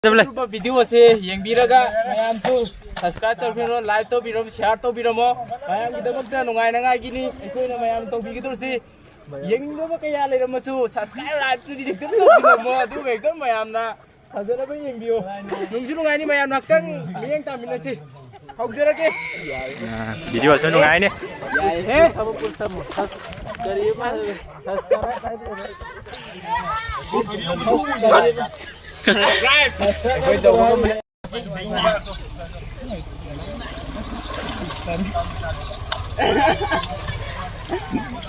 Video से यंगबीरगा मयाम तो subscribe तौबीरो like तौबीरो share तौबीरमो मयाम गिदमक्ता नुंगाइनांगाइगिनी अखोइना मयाम तौबीगिदोरसि यंगदोबा कया लेरमसु सब्सक्राइब लाइक तुदि दिक्तम तौबीरमो अदु एकदम मयामना फजरबा यंगबियो नुंसु नुंगाइनी मयाम नक्तंग मियंग तामिनसि हौजरगे वीडियो से नुंगाइने याय हे अब पुस्तम करीबा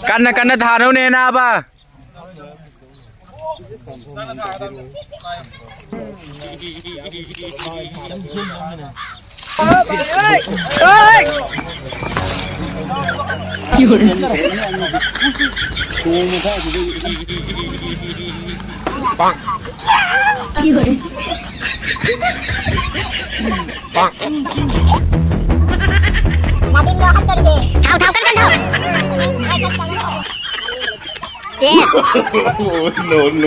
Karena tharo ne na ba Natin mo hatter si. Thao kan thao. Yes. No.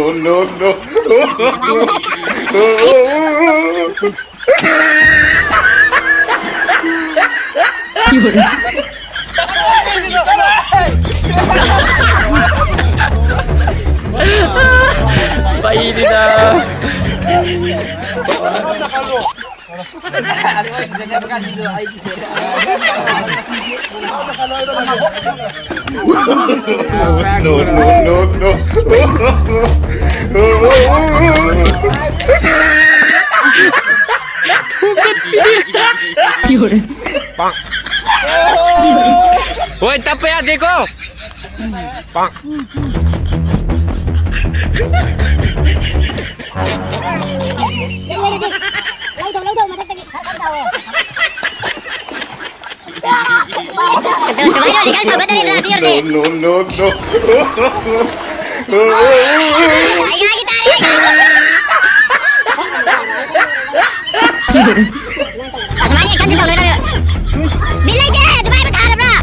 Bayi di na. Woi, tapi adikku. Pak. Lâu mà tao No. Asmani action kita udah. Bilai deh, tu baik betul bro.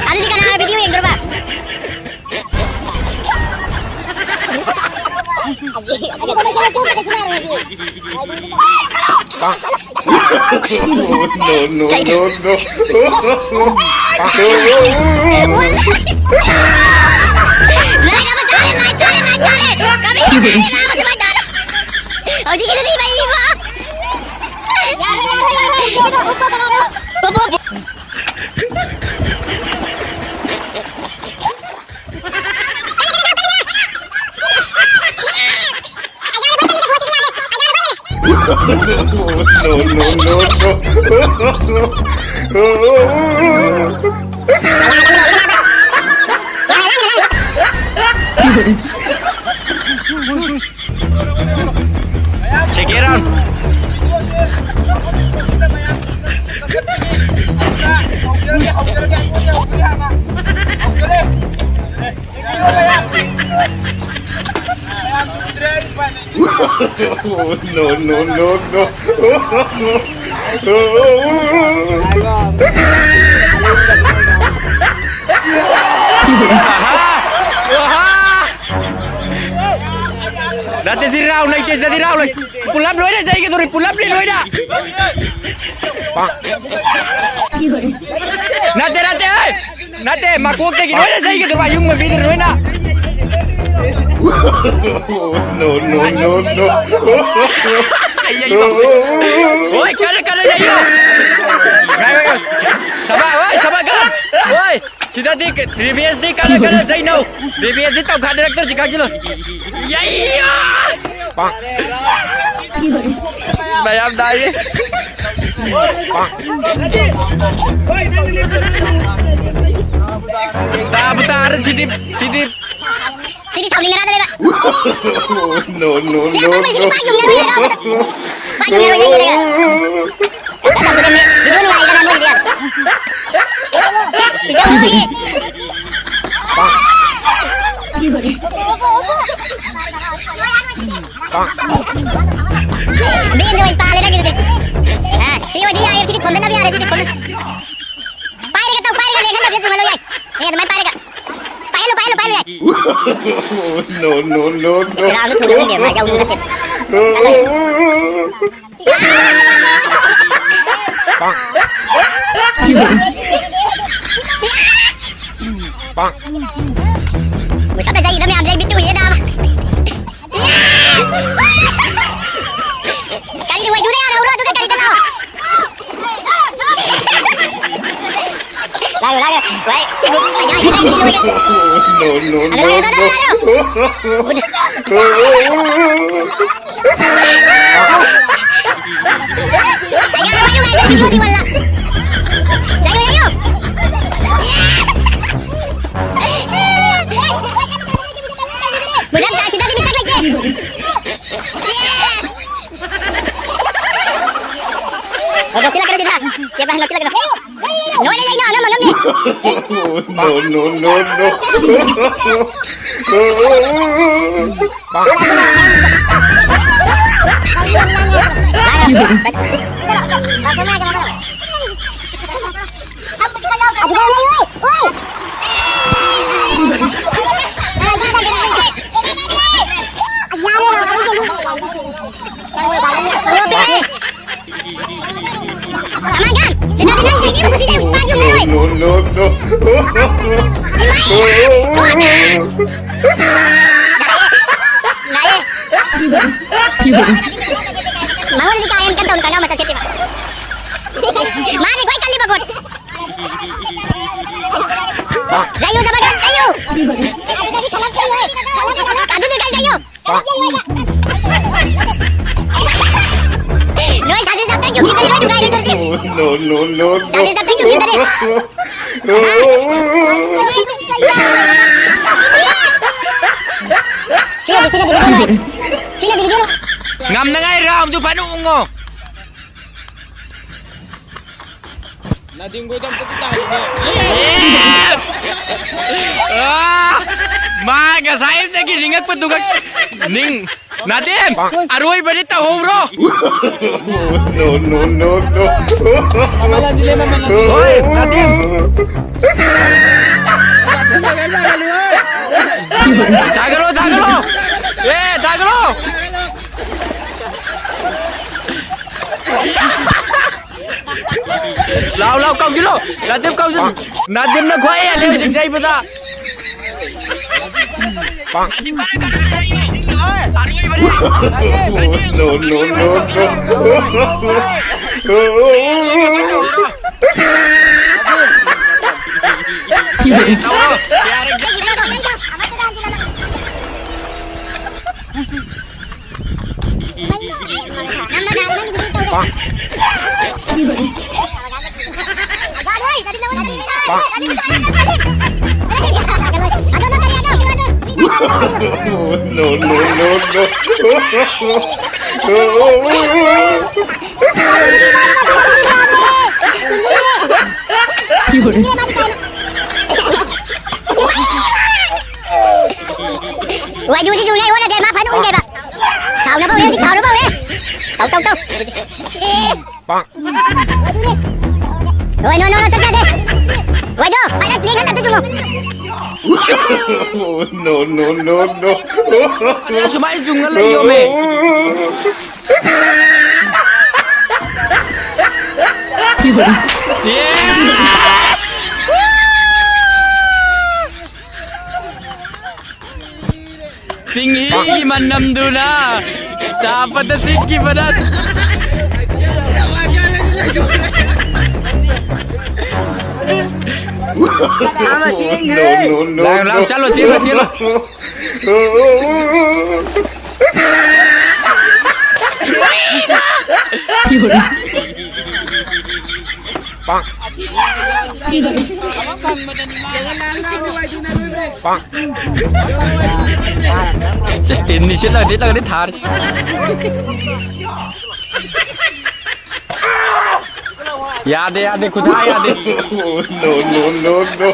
Ada di kanal video yang berapa? Cekiran. Dati si Raul naik tes dati Raul pulap loy dah jai ke tu pulap ni loy dah. Nate makuk ke loy dah jai ke tu bayung membidar loy dah. No. Oi, kada jai yo. Guys, sabar kan. Oi, sida dik previous dik kada jai now. Previous dik tau kada director jika jelo. Ya iya. Bayam dai. Tak betar sidip. Sini sauling ngerada beba. No. Siapa sini payung ngeru ya? Payung ngeru ya gitu. Datang tu demi video lu lagi dalam dia. Video lagi. Video yang paling lagi tu. Siapa dia yang sini konten tapi ada sini konten. Pakai kata pakai kan dia kan dia cuma lo ya. Eh teman pakai. Pakai Paano? No, no, no, Sira ang tulong dia, majaw mo natin. Masa dah jadi dami am jadi bitu ya dah. Kali ni wai dure ada urut tu kali dah. Lagu, wai, cikgu, ayah kita ini dulu. no, no, no, no, no, no, no, no, no. Mau dikain kan tahun kagak masa citi pak. Mari kau kali bagot. Jayu sama kan jayu. Tadi kalap jayu. Aduh ni jayu. Noi sasis datang cuci tadi noi dugai itu sih. No, no, no, Sasis datang cuci tadi. Sini di video. Ngam na nga ram tu paano mo? Nadim ko dam tayo. Maga sahib sa gilingat patugag. Ning Nadim, aroy ba dito bro? No, no, no, no. Mamalan dile mamalan. Hoy, Nadim. Tagalo. Tagalo. Lao công chứ lo. Nadim công chứ. Nadim nó khoe leo chừng dây bữa ta. Nadim para ka na dai. Aroy ba dito? No, no, no, no, no, Wai du si du này, nó đẹp mà phải nó đẹp à. Sao nó bao đi, sao nó bao đi. Tâu. Rồi nó tất cả đi. Wai du, phải đặt liền hết tất chung. no, no, no, no. Sumai jungal la yo me. Singi manam duna. Dapat na singi padat. No, no, no. Lang, chalo, sila. Just tin ni sila, di lang thar. याद खुदा याद No, no, no, no.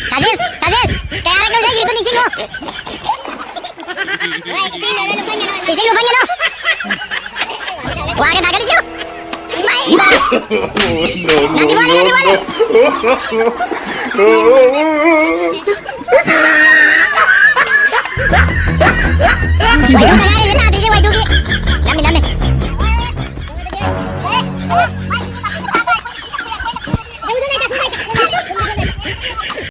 Sajis, kaya Ising lupa niya no. Wah, ada dagan siya. May ba? No, Nanti balik, nanti balik. Wah, itu tengah